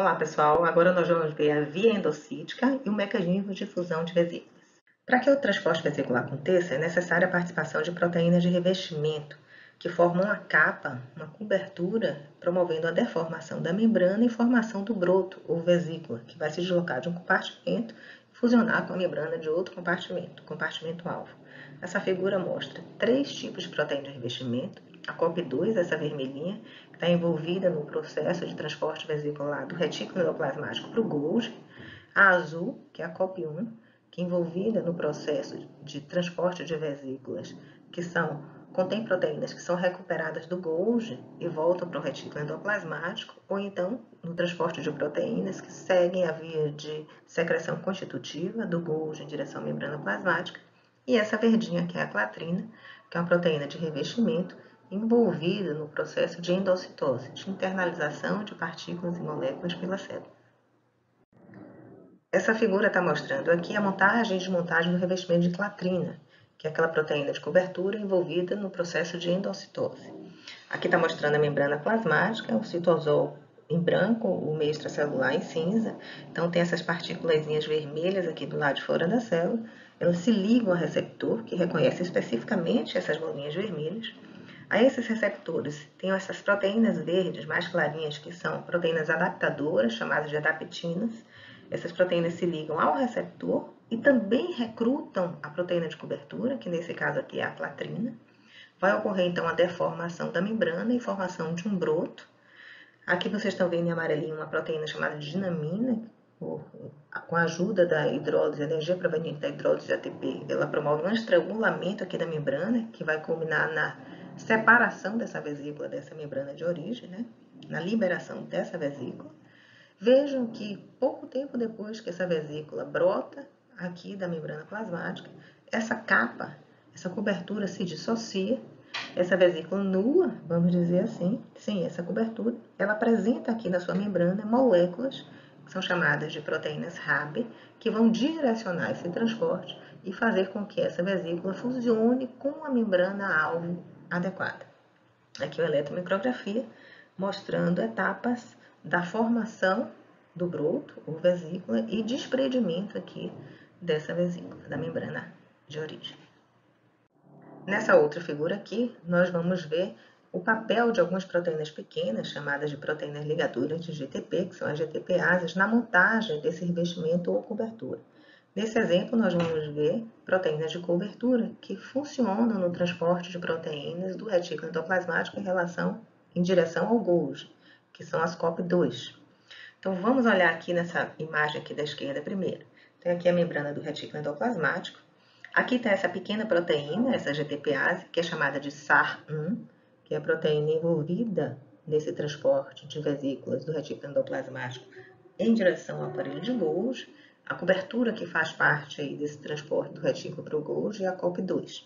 Olá, pessoal. Agora nós vamos ver a via endocítica e o mecanismo de fusão de vesículas. Para que o transporte vesicular aconteça, é necessária a participação de proteínas de revestimento, que formam uma capa, uma cobertura, promovendo a deformação da membrana e formação do broto, ou vesícula, que vai se deslocar de um compartimento e fusionar com a membrana de outro compartimento, compartimento-alvo. Essa figura mostra 3 tipos de proteína de revestimento. A COP2, essa vermelhinha, que está envolvida no processo de transporte vesicular do retículo endoplasmático para o Golgi. A azul, que é a COP1, que é envolvida no processo de transporte de vesículas, contém proteínas que são recuperadas do Golgi e voltam para o retículo endoplasmático, ou então no transporte de proteínas que seguem a via de secreção constitutiva do Golgi em direção à membrana plasmática. E essa verdinha, que é a clatrina, que é uma proteína de revestimento envolvida no processo de endocitose, de internalização de partículas e moléculas pela célula. Essa figura está mostrando aqui a montagem e desmontagem do revestimento de clatrina, que é aquela proteína de cobertura envolvida no processo de endocitose. Aqui está mostrando a membrana plasmática, o citosol em branco, o meio extracelular em cinza. Então tem essas partículas vermelhas aqui do lado de fora da célula. Elas se ligam ao receptor, que reconhece especificamente essas bolinhas vermelhas. A esses receptores tem essas proteínas verdes mais clarinhas, que são proteínas adaptadoras, chamadas de adaptinas. Essas proteínas se ligam ao receptor e também recrutam a proteína de cobertura, que nesse caso aqui é a clatrina. Vai ocorrer então a deformação da membrana e formação de um broto. Aqui vocês estão vendo em amarelinho uma proteína chamada de dinamina, com a ajuda da hidrólise, energia proveniente da hidrólise de ATP, ela promove um estrangulamento aqui da membrana, que vai culminar na separação dessa vesícula dessa membrana de origem, né? Na liberação dessa vesícula. Vejam que pouco tempo depois que essa vesícula brota aqui da membrana plasmática, essa capa, essa cobertura se dissocia. Essa vesícula nua, vamos dizer assim, sem essa cobertura, ela apresenta aqui na sua membrana moléculas que são chamadas de proteínas Rab, que vão direcionar esse transporte e fazer com que essa vesícula fusione com a membrana-alvo adequada. Aqui é a eletromicrografia mostrando etapas da formação do broto, ou vesícula, e desprendimento aqui dessa vesícula, da membrana de origem. Nessa outra figura aqui, nós vamos ver o papel de algumas proteínas pequenas, chamadas de proteínas ligadoras de GTP, que são as GTPases, na montagem desse revestimento ou cobertura. Nesse exemplo, nós vamos ver proteínas de cobertura que funcionam no transporte de proteínas do retículo endoplasmático em direção ao Golgi, que são as COP2. Então, vamos olhar aqui nessa imagem aqui da esquerda primeiro. Tem aqui a membrana do retículo endoplasmático. Aqui está essa pequena proteína, essa GTPase, que é chamada de SAR1, que é a proteína envolvida nesse transporte de vesículas do retículo endoplasmático em direção ao aparelho de Golgi. A cobertura que faz parte aí desse transporte do retículo para o Golgi é a COP2.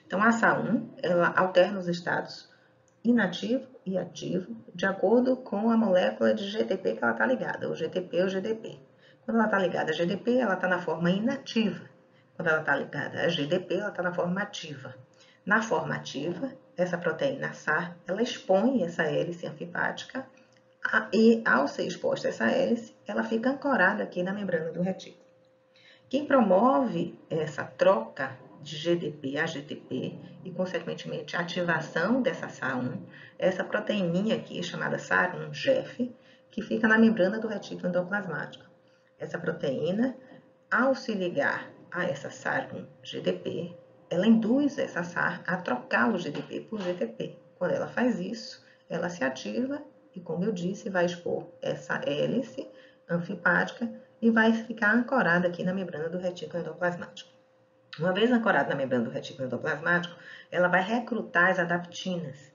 Então, a SAR1, ela alterna os estados inativo e ativo de acordo com a molécula de GTP que ela está ligada, o GTP ou GDP. Quando ela está ligada a GDP, ela está na forma inativa. Quando ela está ligada a GDP, ela está na forma ativa. Na forma ativa, essa proteína SAR, ela expõe essa hélice anfipática e, ao ser exposta essa hélice, ela fica ancorada aqui na membrana do retículo. Quem promove essa troca de GDP a GTP e, consequentemente, a ativação dessa SAR1, é essa proteininha aqui, chamada SAR1-GEF, que fica na membrana do retículo endoplasmático. Essa proteína, ao se ligar a essa SAR1-GDP, ela induz essa SAR a trocar o GDP por GTP. Quando ela faz isso, ela se ativa e, como eu disse, vai expor essa hélice anfipática e vai ficar ancorada aqui na membrana do retículo endoplasmático. Uma vez ancorada na membrana do retículo endoplasmático, ela vai recrutar as adaptinas,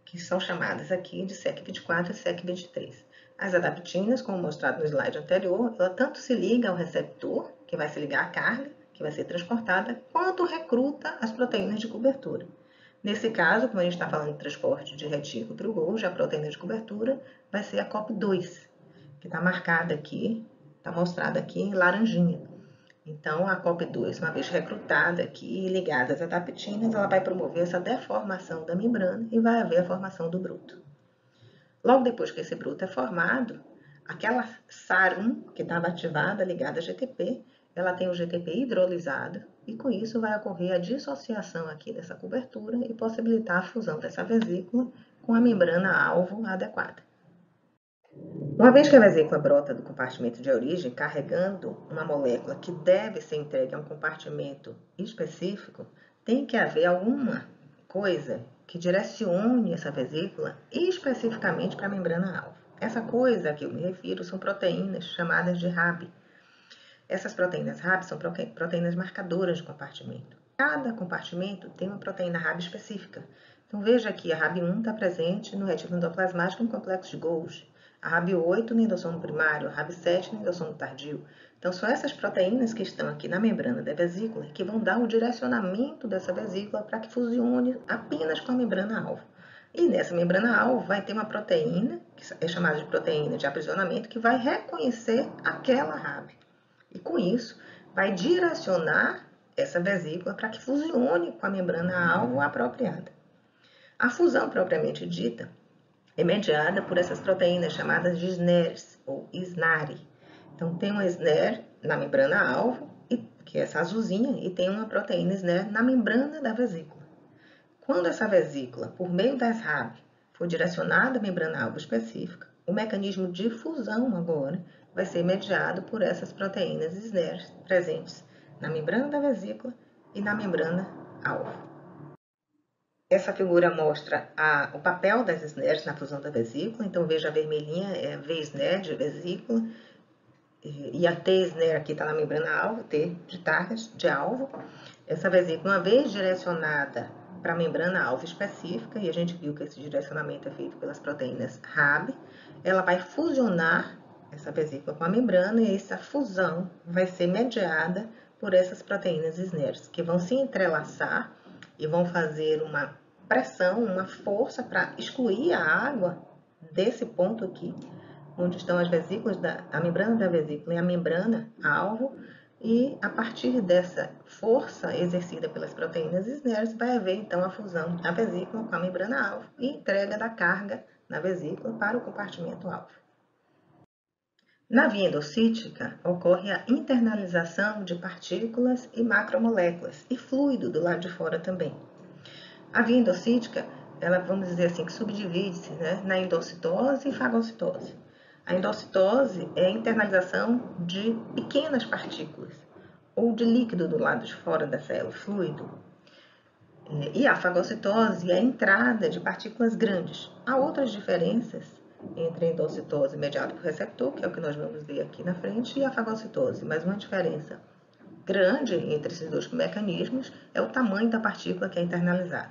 que são chamadas aqui de SEC24 e SEC23. As adaptinas, como mostrado no slide anterior, ela tanto se liga ao receptor, que vai se ligar à carga, que vai ser transportada, quanto recruta as proteínas de cobertura. Nesse caso, como a gente está falando de transporte de retículo para o Golgi, a proteína de cobertura vai ser a COP2, que está marcada aqui, está mostrada aqui em laranjinha. Então, a COP2, uma vez recrutada aqui e ligada às adaptinas, ela vai promover essa deformação da membrana e vai haver a formação do broto. Logo depois que esse broto é formado, Aquela SAR1 que estava ativada, ligada a GTP, ela tem o GTP hidrolisado e com isso vai ocorrer a dissociação aqui dessa cobertura e possibilitar a fusão dessa vesícula com a membrana-alvo adequada. Uma vez que a vesícula brota do compartimento de origem, carregando uma molécula que deve ser entregue a um compartimento específico, tem que haver alguma coisa que direcione essa vesícula especificamente para a membrana-alvo. Essa coisa a que eu me refiro são proteínas chamadas de RAB. Essas proteínas RAB são proteínas marcadoras de compartimento. Cada compartimento tem uma proteína RAB específica. Então veja aqui, a RAB1 está presente no retículo endoplasmático no complexo de Golgi. A RAB8 no endossomo primário, a RAB7 no endossomo tardio. Então, são essas proteínas que estão aqui na membrana da vesícula que vão dar o direcionamento dessa vesícula para que fusione apenas com a membrana-alvo. E nessa membrana-alvo vai ter uma proteína, que é chamada de proteína de aprisionamento, que vai reconhecer aquela RAB. E com isso, vai direcionar essa vesícula para que fusione com a membrana-alvo apropriada. A fusão propriamente dita é mediada por essas proteínas chamadas de SNERs, ou SNARI. Então, tem uma SNER na membrana-alvo, que é essa azulzinha, e tem uma proteína SNER na membrana da vesícula. Quando essa vesícula, por meio das RAB, for direcionada à membrana-alvo específica, o mecanismo de fusão agora vai ser mediado por essas proteínas SNERs presentes na membrana da vesícula e na membrana-alvo. Essa figura mostra o papel das SNERs na fusão da vesícula. Então, veja a vermelhinha, é a V-SNER de vesícula, e a T-SNER aqui está na membrana-alvo, T de target, de alvo. Essa vesícula, uma vez direcionada para a membrana-alvo específica, e a gente viu que esse direcionamento é feito pelas proteínas RAB, ela vai fusionar essa vesícula com a membrana, e essa fusão vai ser mediada por essas proteínas SNERs, que vão se entrelaçar e vão fazer uma pressão, uma força para excluir a água desse ponto aqui, onde estão as vesículas, a membrana da vesícula e a membrana-alvo, e a partir dessa força exercida pelas proteínas SNERs, vai haver então a fusão da vesícula com a membrana-alvo e entrega da carga na vesícula para o compartimento-alvo. Na via endocítica, ocorre a internalização de partículas e macromoléculas, e fluido do lado de fora também. A via endocítica, ela, vamos dizer assim, que subdivide-se, né, na endocitose e fagocitose. A endocitose é a internalização de pequenas partículas, ou de líquido do lado de fora da célula, fluido. E a fagocitose é a entrada de partículas grandes. Há outras diferenças entre a endocitose mediada por receptor, que é o que nós vamos ver aqui na frente, e a fagocitose, mas uma diferença grande entre esses dois mecanismos é o tamanho da partícula que é internalizada.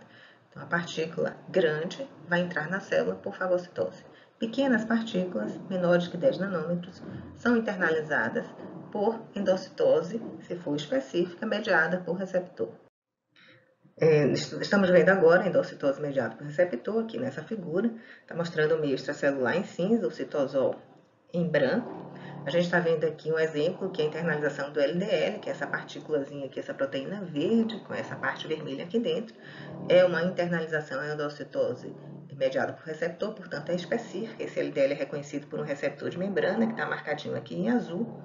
Então, a partícula grande vai entrar na célula por fagocitose. Pequenas partículas, menores que 10 nanômetros, são internalizadas por endocitose, se for específica, mediada por receptor. Estamos vendo agora a endocitose mediada por receptor, aqui nessa figura. Está mostrando o meio extracelular em cinza, o citosol em branco. A gente está vendo aqui um exemplo que é a internalização do LDL, que é essa partículazinha aqui, essa proteína verde, com essa parte vermelha aqui dentro. É uma internalização endocitose mediada por receptor, portanto é específica. Esse LDL é reconhecido por um receptor de membrana, que está marcadinho aqui em azul.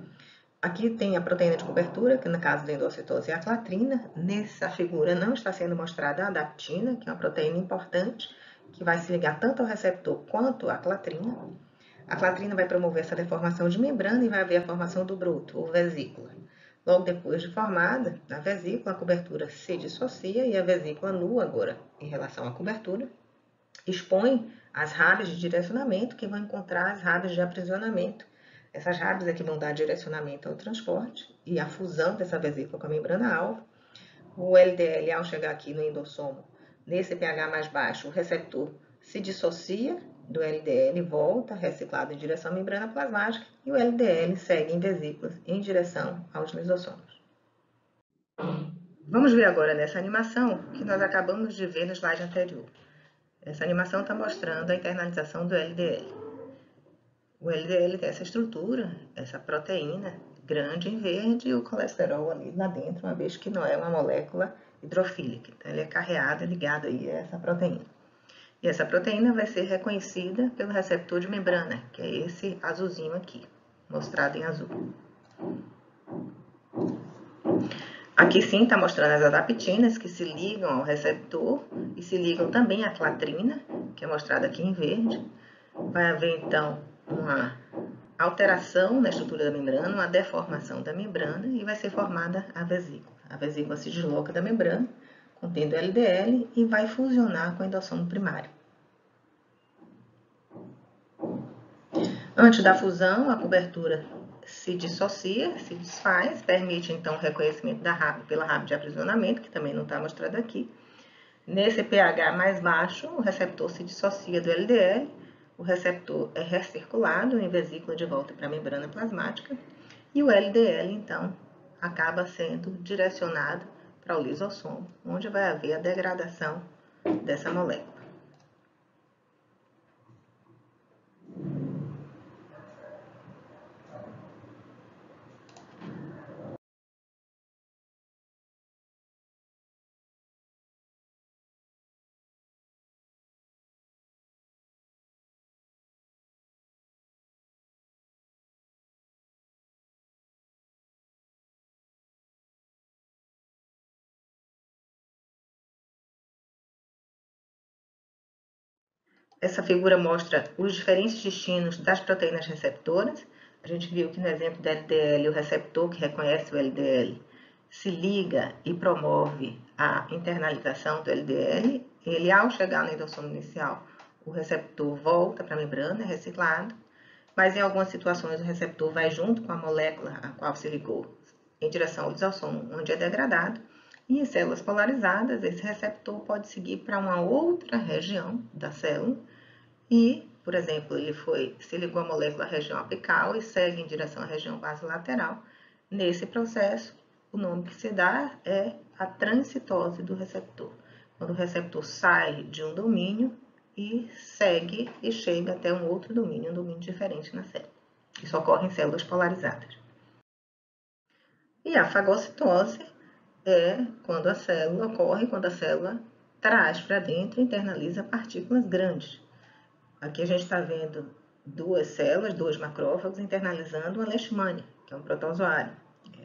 Aqui tem a proteína de cobertura, que no caso da endocitose é a clatrina. Nessa figura não está sendo mostrada a adaptina, que é uma proteína importante, que vai se ligar tanto ao receptor quanto à clatrina. A clatrina vai promover essa deformação de membrana e vai haver a formação do broto, ou vesícula. Logo depois de formada, na vesícula, a cobertura se dissocia e a vesícula nua agora, em relação à cobertura, expõe as rábios de direcionamento que vão encontrar as rábios de aprisionamento. Essas rábios é que vão dar direcionamento ao transporte e à fusão dessa vesícula com a membrana-alvo. O LDL, ao chegar aqui no endossomo, nesse pH mais baixo, o receptor se dissocia do LDL, volta reciclado em direção à membrana plasmática e o LDL segue em vesículas em direção aos lisossomos. Vamos ver agora nessa animação que nós acabamos de ver no slide anterior. Essa animação está mostrando a internalização do LDL. O LDL tem essa estrutura, essa proteína grande em verde e o colesterol ali lá dentro, uma vez que não é uma molécula hidrofílica. Então, ele é carreado, ligado aí a essa proteína. E essa proteína vai ser reconhecida pelo receptor de membrana, que é esse azulzinho aqui, mostrado em azul. Aqui sim está mostrando as adaptinas que se ligam ao receptor e se ligam também à clatrina, que é mostrada aqui em verde. Vai haver então uma alteração na estrutura da membrana, uma deformação da membrana e vai ser formada a vesícula. A vesícula se desloca da membrana, contendo LDL, e vai fusionar com o endossomo primário. Antes da fusão, a cobertura se dissocia, se desfaz, permite então o reconhecimento pela RAB de aprisionamento, que também não está mostrado aqui. Nesse pH mais baixo, o receptor se dissocia do LDL, o receptor é recirculado em vesícula de volta para a membrana plasmática e o LDL, então, acaba sendo direcionado para o lisossomo, onde vai haver a degradação dessa molécula. Essa figura mostra os diferentes destinos das proteínas receptoras. A gente viu que no exemplo do LDL, o receptor que reconhece o LDL se liga e promove a internalização do LDL. Ele, ao chegar no endossomo inicial, o receptor volta para a membrana, é reciclado, mas em algumas situações o receptor vai junto com a molécula a qual se ligou em direção ao lisossomo, onde é degradado. E em células polarizadas, esse receptor pode seguir para uma outra região da célula e, por exemplo, ele se ligou à molécula à região apical e segue em direção à região basolateral. Nesse processo, o nome que se dá é a transcitose do receptor. Quando o receptor sai de um domínio e segue e chega até um outro domínio, um domínio diferente na célula. Isso ocorre em células polarizadas. E a fagocitose é quando a célula ocorre, quando a célula traz para dentro e internaliza partículas grandes. Aqui a gente está vendo duas células, dois macrófagos, internalizando uma leishmania, que é um protozoário.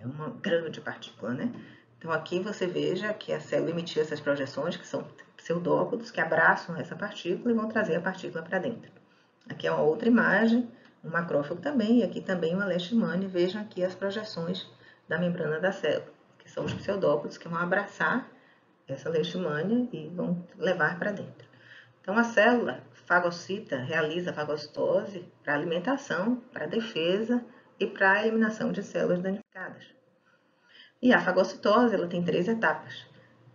É uma grande partícula, né? Então aqui você veja que a célula emitiu essas projeções, que são pseudópodos, que abraçam essa partícula e vão trazer a partícula para dentro. Aqui é uma outra imagem, um macrófago também, e aqui também uma leishmania. Vejam aqui as projeções da membrana da célula, que são os pseudópodos que vão abraçar essa leishmania e vão levar para dentro. Então, a célula fagocita realiza a fagocitose para alimentação, para defesa e para a eliminação de células danificadas. E a fagocitose ela tem 3 etapas.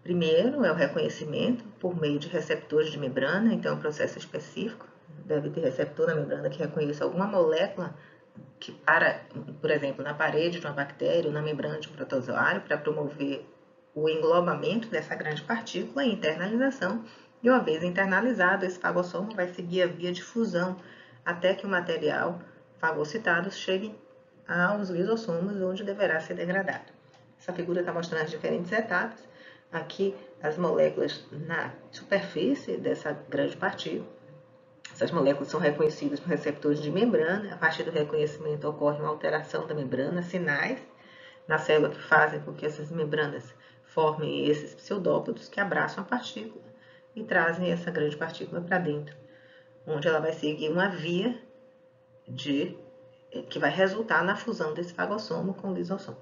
Primeiro é o reconhecimento por meio de receptores de membrana, então é um processo específico. Deve ter receptor na membrana que reconheça alguma molécula que para, por exemplo, na parede de uma bactéria ou na membrana de um protozoário para promover o englobamento dessa grande partícula e internalização. E uma vez internalizado, esse fagossomo vai seguir a via de fusão até que o material fagocitado chegue aos lisossomos, onde deverá ser degradado. Essa figura está mostrando as diferentes etapas. Aqui, as moléculas na superfície dessa grande partícula. Essas moléculas são reconhecidas por receptores de membrana. A partir do reconhecimento ocorre uma alteração da membrana, sinais na célula que fazem com que essas membranas formem esses pseudópodos que abraçam a partícula e trazem essa grande partícula para dentro, onde ela vai seguir uma via que vai resultar na fusão desse fagossomo com o lisossomo.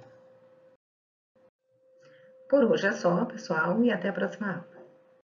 Por hoje é só, pessoal, e até a próxima aula.